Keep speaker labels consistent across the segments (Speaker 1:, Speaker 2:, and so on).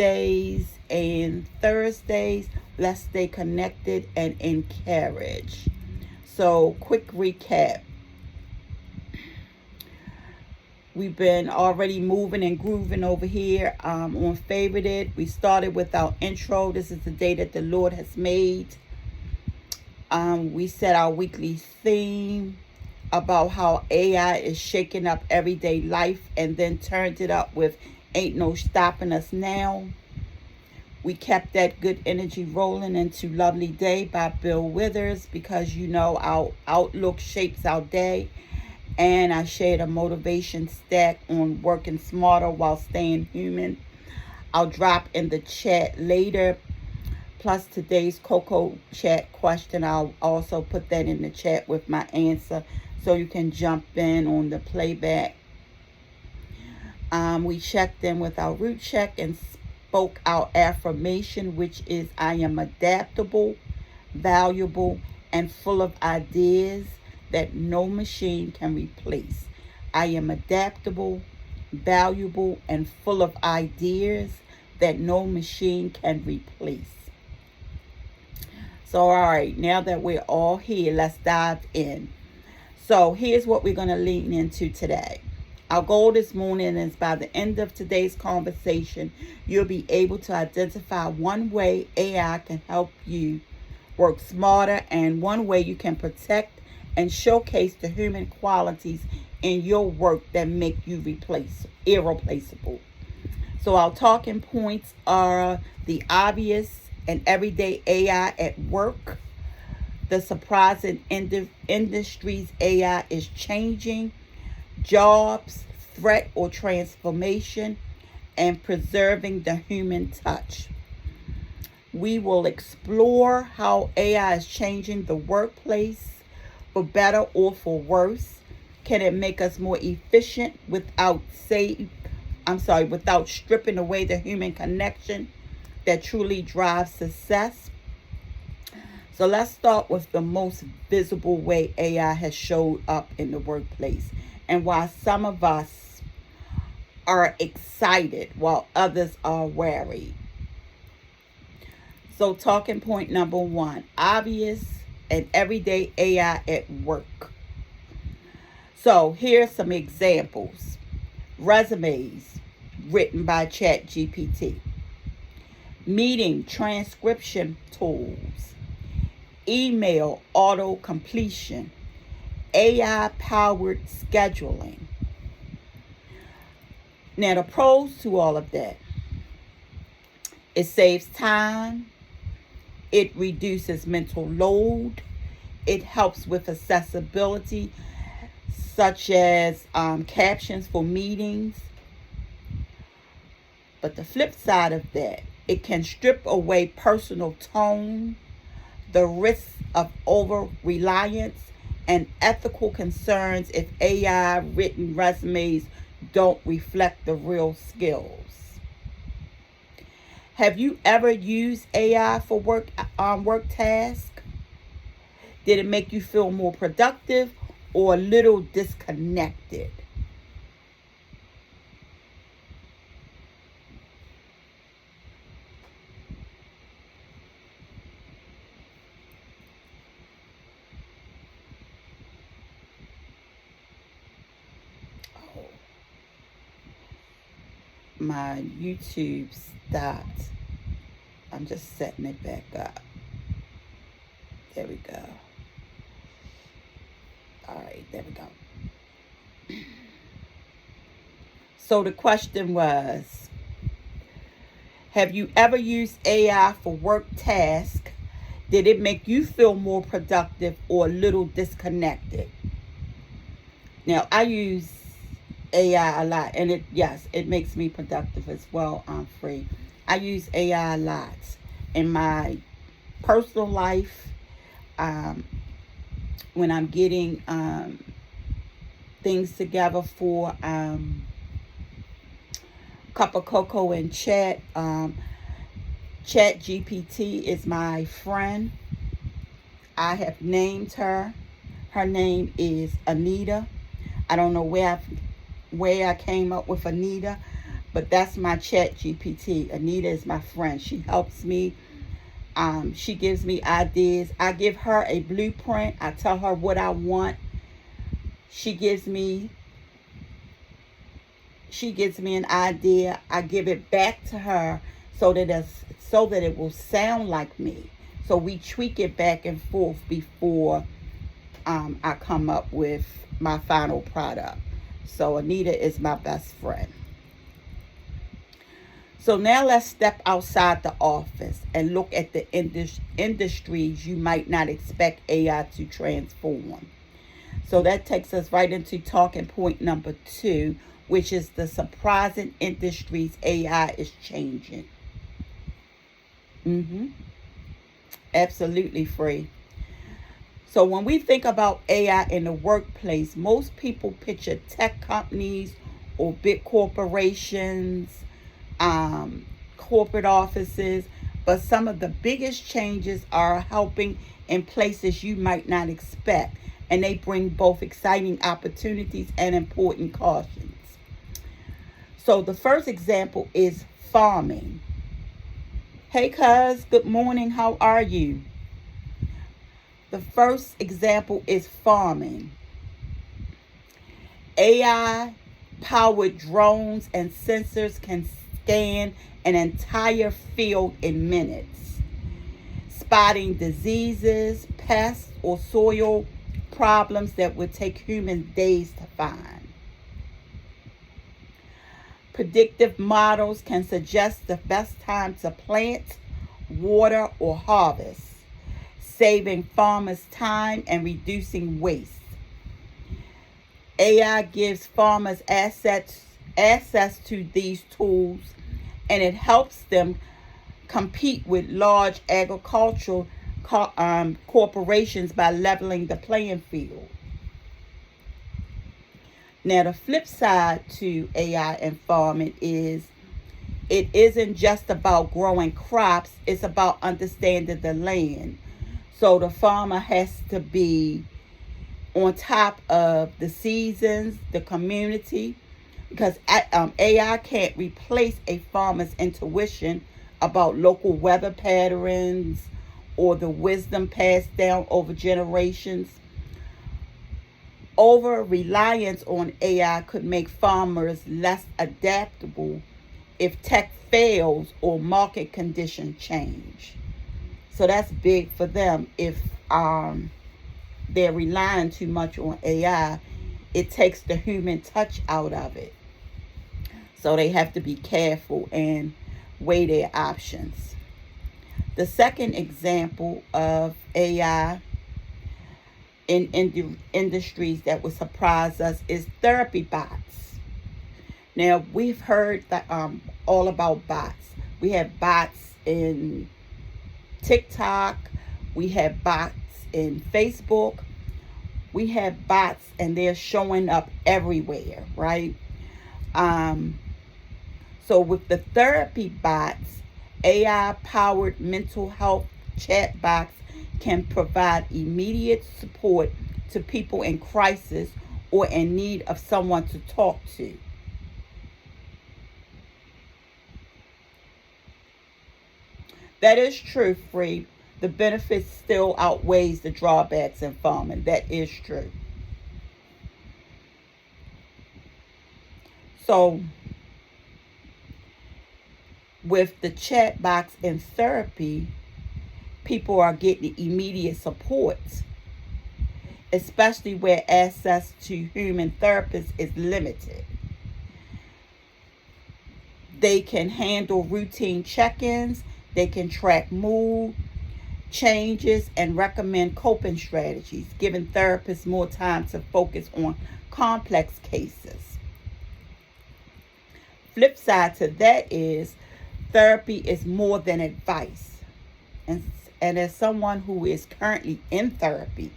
Speaker 1: Tuesdays and Thursdays. Let's stay connected and encourage. So, quick recap. We've been already moving and grooving over here on Favorited. We started with our intro. This is the day that the Lord has made. We set our weekly theme about how AI is shaking up everyday life, and then turned it up with Ain't No Stopping Us Now. We kept that good energy rolling into Lovely Day by Bill Withers, because you know our outlook shapes our day. And I shared a motivation stack on working smarter while staying human. I'll drop in the chat later. Plus today's Coco chat question, I'll also put that in the chat with my answer, so you can jump in on the playback. We checked in with our root check and spoke our affirmation, which is I am adaptable, valuable, and full of ideas that no machine can replace. I am adaptable, valuable, and full of ideas that no machine can replace. So, all right, now that we're all here, let's dive in. So, here's what we're going to lean into today. Our goal this morning is by the end of today's conversation, you'll be able to identify one way AI can help you work smarter, and one way you can protect and showcase the human qualities in your work that make you irreplaceable. So our talking points are the obvious and everyday AI at work, the surprising industries AI is changing, jobs, threat or transformation, and preserving the human touch. We will explore how AI is changing the workplace, for better or for worse. Can it make us more efficient without stripping away the human connection that truly drives success? So let's start with the most visible way AI has showed up in the workplace, and why some of us are excited while others are wary. So talking point number one, obvious and everyday AI at work. So here's some examples. Resumes written by ChatGPT. Meeting transcription tools. Email auto completion. AI powered scheduling. Now the pros to all of that. It saves time. It reduces mental load. It helps with accessibility, such as captions for meetings. But the flip side of that, it can strip away personal tone, the risk of over-reliance, and ethical concerns if AI written resumes don't reflect the real skills. Have you ever used AI for work tasks? Did it make you feel more productive or a little disconnected? Oh, my YouTube stopped. I'm just setting it back up. There we go. All right, there we go. So the question was, have you ever used AI for work tasks? Did it make you feel more productive or a little disconnected? Now, I use AI a lot, and it makes me productive as well. I'm free. I use AI a lot in my personal life. When I'm getting things together for Cup of Cocoa and Chat. ChatGPT is my friend. I have named her. Her name is Anita. I don't know where I came up with Anita, But that's my ChatGPT. Anita is my friend. She helps me. She gives me ideas. I give her a blueprint. I tell her what I want. She gives me an idea. I give it back to her so that it will sound like me. So we tweak it back and forth before I come up with my final product. So Anita is my best friend. So now let's step outside the office and look at the industries you might not expect AI to transform. So that takes us right into talking point number 2, which is the surprising industries AI is changing. Absolutely free. So when we think about AI in the workplace, most people picture tech companies or big corporations, corporate offices, but some of the biggest changes are helping in places you might not expect, and they bring both exciting opportunities and important cautions. So the first example is farming. Hey cuz, good morning, how are you? The first example is farming. AI powered drones and sensors can scan an entire field in minutes, spotting diseases, pests, or soil problems that would take humans days to find. Predictive models can suggest the best time to plant, water, or harvest, saving farmers time and reducing waste. AI gives farmers access to these tools, and it helps them compete with large agricultural corporations by leveling the playing field. Now, the flip side to AI and farming is it isn't just about growing crops, it's about understanding the land. So the farmer has to be on top of the seasons, the community, because AI can't replace a farmer's intuition about local weather patterns or the wisdom passed down over generations. Over reliance on AI could make farmers less adaptable if tech fails or market conditions change. So that's big for them. If they're relying too much on AI, it takes the human touch out of it. So they have to be careful and weigh their options. The second example of AI in industries that would surprise us is therapy bots. Now, we've heard that all about bots. We have bots in TikTok. We have bots in Facebook. We have bots, and they're showing up everywhere, right? So with the therapy bots, AI-powered mental health chat bots can provide immediate support to people in crisis or in need of someone to talk to. That is true, Free. The benefits still outweighs the drawbacks in farming. That is true. So with the chat box in therapy, people are getting immediate support, especially where access to human therapists is limited. They can handle routine check-ins, they can track mood changes and recommend coping strategies, giving therapists more time to focus on complex cases. Flip side to that is therapy is more than advice. And as someone who is currently in therapy,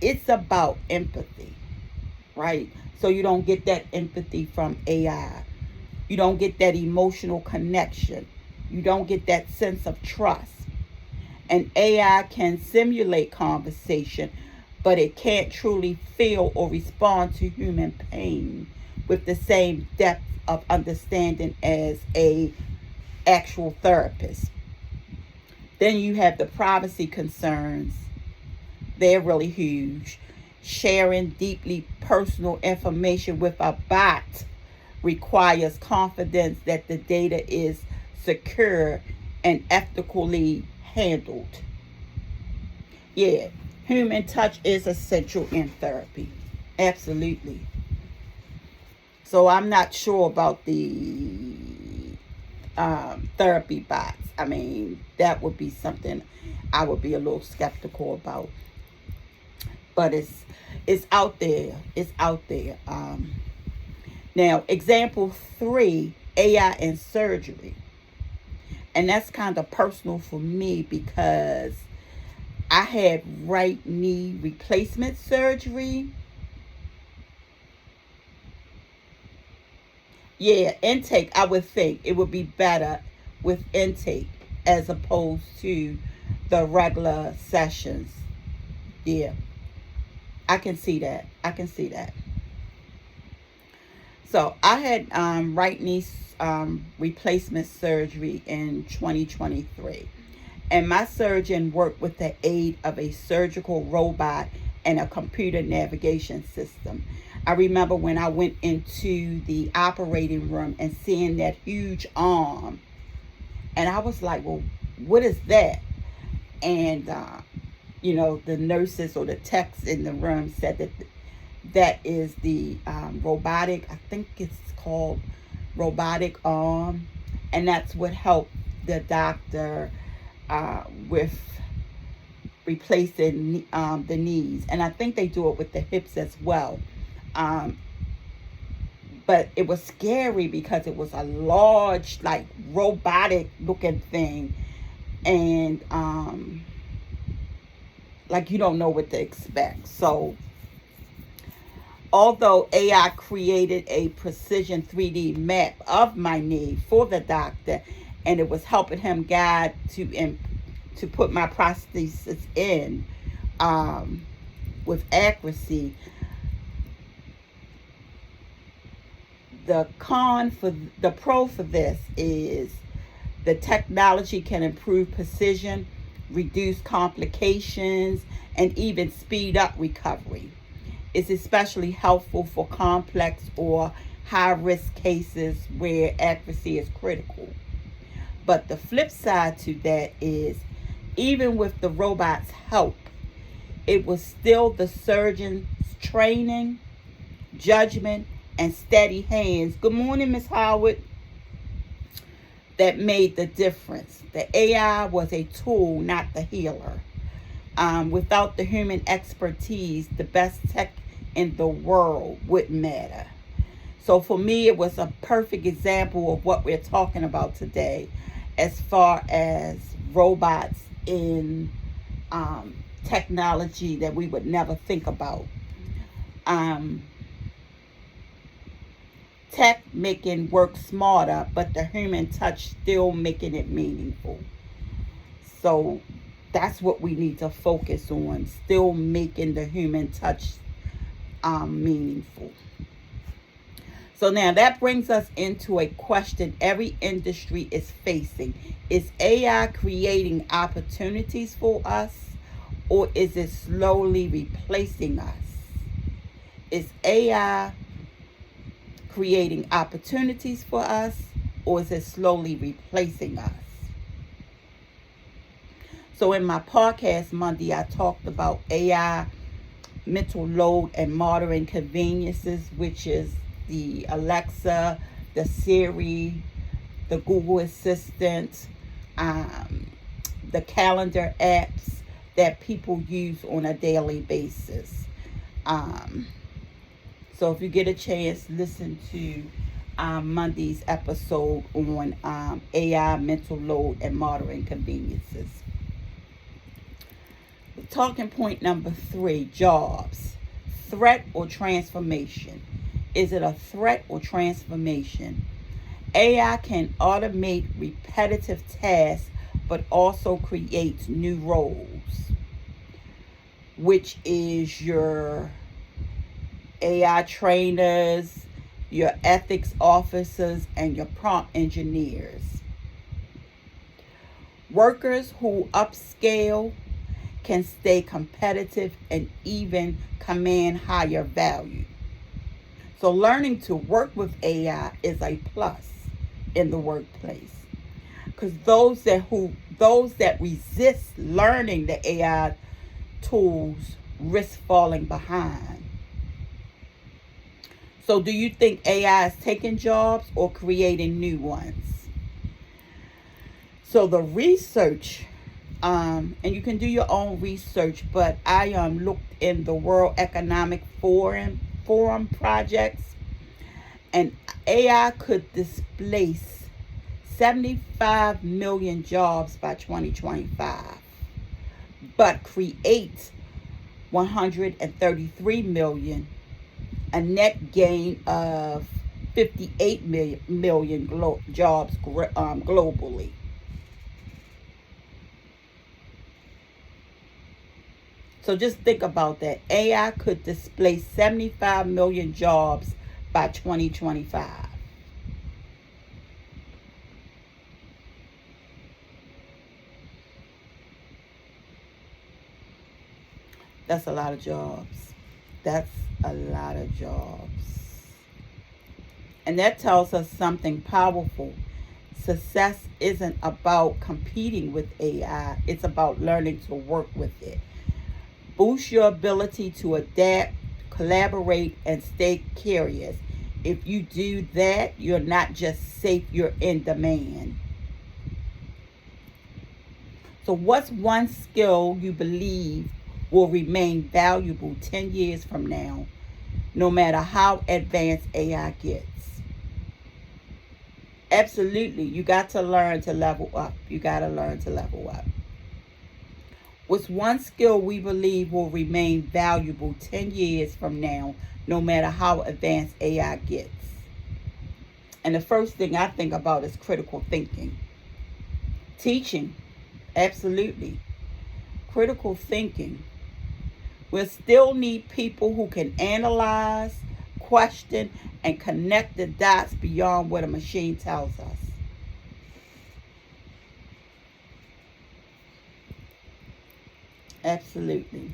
Speaker 1: it's about empathy, right? So you don't get that empathy from AI. You don't get that emotional connection. You don't get that sense of trust. And AI can simulate conversation, but it can't truly feel or respond to human pain. with the same depth of understanding as a actual therapist. Then you have the privacy concerns. They're really huge. Sharing deeply personal information with a bot requires confidence that the data is secure and ethically handled. Yeah, human touch is essential in therapy. Absolutely. So I'm not sure about the therapy bots. I mean, that would be something I would be a little skeptical about. But it's out there. It's out there. Now, example 3, AI in surgery. And that's kind of personal for me because I had right knee replacement surgery. Yeah, intake, I would think it would be better with intake as opposed to the regular sessions. Yeah, I can see that. I can see that. So I had right knee replacement surgery in 2023. And my surgeon worked with the aid of a surgical robot and a computer navigation system. I remember when I went into the operating room and seeing that huge arm. And I was like, well, what is that? And, the nurses or the techs in the room said that is the robotic, I think it's called robotic arm. And that's what helped the doctor with replacing the knees. And I think they do it with the hips as well. But it was scary because it was a large, like, robotic looking thing. And like, you don't know what to expect. So although AI created a precision 3D map of my knee for the doctor, and it was helping him guide to put my prosthesis in with accuracy, the pro for this is the technology can improve precision, reduce complications, and even speed up recovery. It's especially helpful for complex or high-risk cases where accuracy is critical. But the flip side to that is, even with the robot's help, it was still the surgeon's training, judgment, and steady hands. Good morning, Miss Howard. That made the difference. The AI was a tool, not the healer. Without the human expertise, the best tech in the world wouldn't matter. So for me, it was a perfect example of what we're talking about today as far as robots in technology that we would never think about. Tech making work smarter, but the human touch still making it meaningful. So that's what we need to focus on, still making the human touch meaningful. So now that brings us into a question every industry is facing. Is AI creating opportunities for us, or is it slowly replacing us? Is AI creating opportunities for us, or is it slowly replacing us? So in my podcast Monday, I talked about AI, mental load, and modern inconveniences, which is the Alexa, the Siri, the Google Assistant, the calendar apps that people use on a daily basis. So if you get a chance, listen to Monday's episode on AI, mental load, and modern inconveniences. Talking point number 3, jobs. Threat or transformation? Is it a threat or transformation? AI can automate repetitive tasks, but also creates new roles, which is your AI trainers, your ethics officers, and your prompt engineers. Workers who upscale can stay competitive and even command higher value. So learning to work with AI is a plus in the workplace. Because those that resist learning the AI tools risk falling behind. So do you think AI is taking jobs or creating new ones? So the research, and you can do your own research, but I looked in the World Economic Forum projects, and AI could displace 75 million jobs by 2025, but create 133 million, a net gain of 58 million jobs globally. So just think about that. AI could displace 75 million jobs by 2025. That's a lot of jobs. That's a lot of jobs. And that tells us something powerful. Success isn't about competing with AI. It's about learning to work with it. Boost your ability to adapt, collaborate, and stay curious. If you do that, you're not just safe, you're in demand. So what's one skill you believe will remain valuable 10 years from now, no matter how advanced AI gets? Absolutely, you got to learn to level up. You got to learn to level up. What's one skill we believe will remain valuable 10 years from now, no matter how advanced AI gets? And the first thing I think about is critical thinking. Teaching, absolutely. Critical thinking. We'll still need people who can analyze, question, and connect the dots beyond what a machine tells us. Absolutely.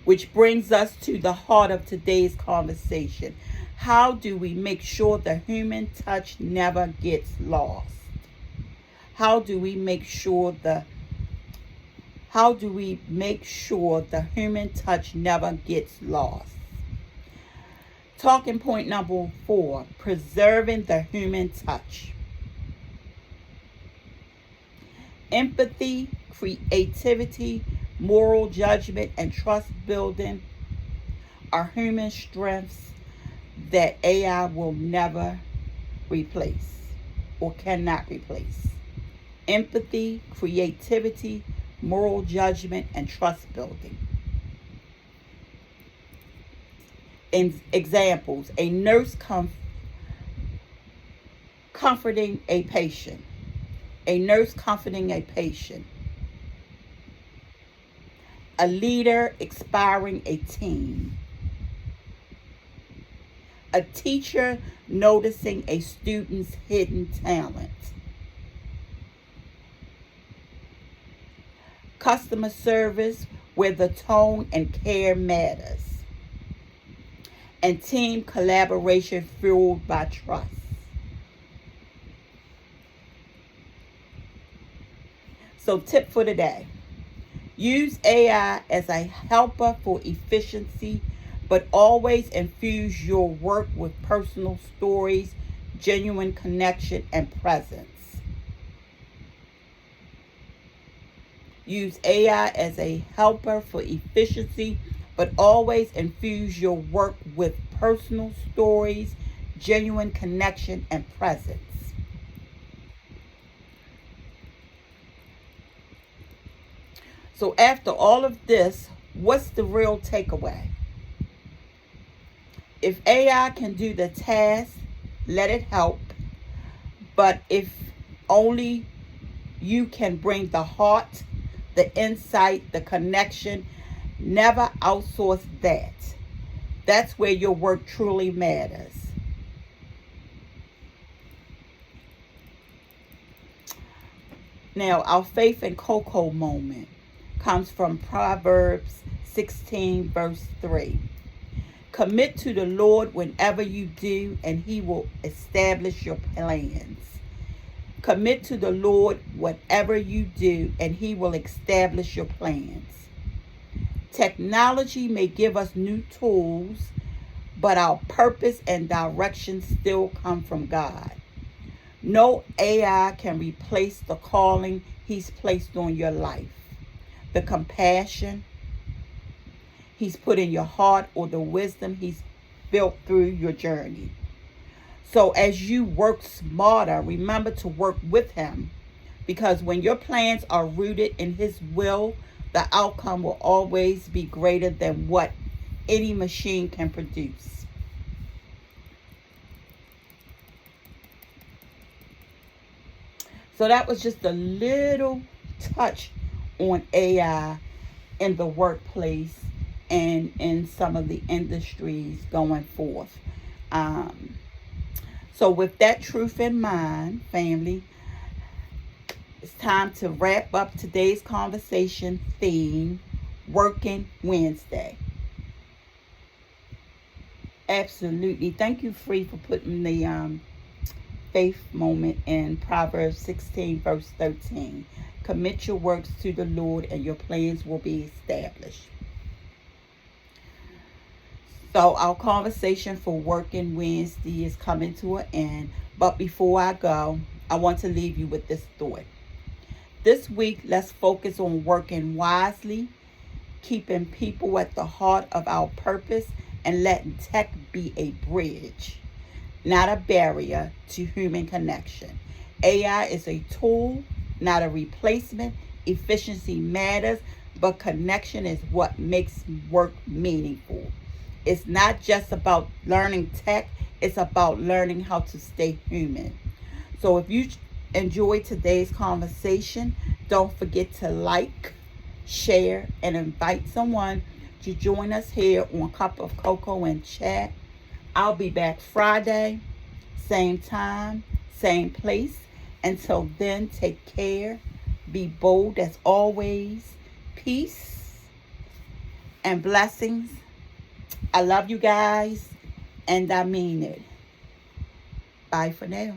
Speaker 1: Which brings us to the heart of today's conversation. How do we make sure the human touch never gets lost? How do we make sure the human touch never gets lost? Talking point number 4, preserving the human touch. Empathy, creativity, moral judgment, and trust building are human strengths that AI will never replace or cannot replace. Empathy, creativity, moral judgment, and trust building. In examples, a nurse comforting a patient. A nurse comforting a patient. A leader inspiring a team. A teacher noticing a student's hidden talent. Customer service where the tone and care matters. And team collaboration fueled by trust. So tip for today. Use AI as a helper for efficiency, but always infuse your work with personal stories, genuine connection, and presence. Use AI as a helper for efficiency, but always infuse your work with personal stories, genuine connection, and presence. So after all of this, what's the real takeaway? If AI can do the task, let it help. But if only you can bring the heart, the insight, the connection, never outsource that. That's where your work truly matters. Now, our faith and cocoa moment comes from Proverbs 16, verse 3. Commit to the Lord whenever you do, and he will establish your plans. Commit to the Lord whatever you do, and he will establish your plans. Technology may give us new tools, but our purpose and direction still come from God. No AI can replace the calling he's placed on your life, the compassion he's put in your heart, or the wisdom he's built through your journey. So as you work smarter, remember to work with him, because when your plans are rooted in his will, the outcome will always be greater than what any machine can produce. So that was just a little touch on AI in the workplace and in some of the industries going forth. So with that truth in mind, family, it's time to wrap up today's conversation theme, Working Wednesday. Absolutely. Thank you, Free, for putting the faith moment in Proverbs 16, verse 13. Commit your works to the Lord, and your plans will be established. So our conversation for Working Wednesday is coming to an end. But before I go, I want to leave you with this thought. This week, let's focus on working wisely, keeping people at the heart of our purpose, and letting tech be a bridge, not a barrier to human connection. AI is a tool, not a replacement. Efficiency matters, but connection is what makes work meaningful. It's not just about learning tech, it's about learning how to stay human. So if you enjoyed today's conversation, don't forget to like, share, and invite someone to join us here on Cup of Cocoa and Chat. I'll be back Friday, same time, same place. Until then, take care. Be bold as always. Peace and blessings. I love you guys, and I mean it. Bye for now.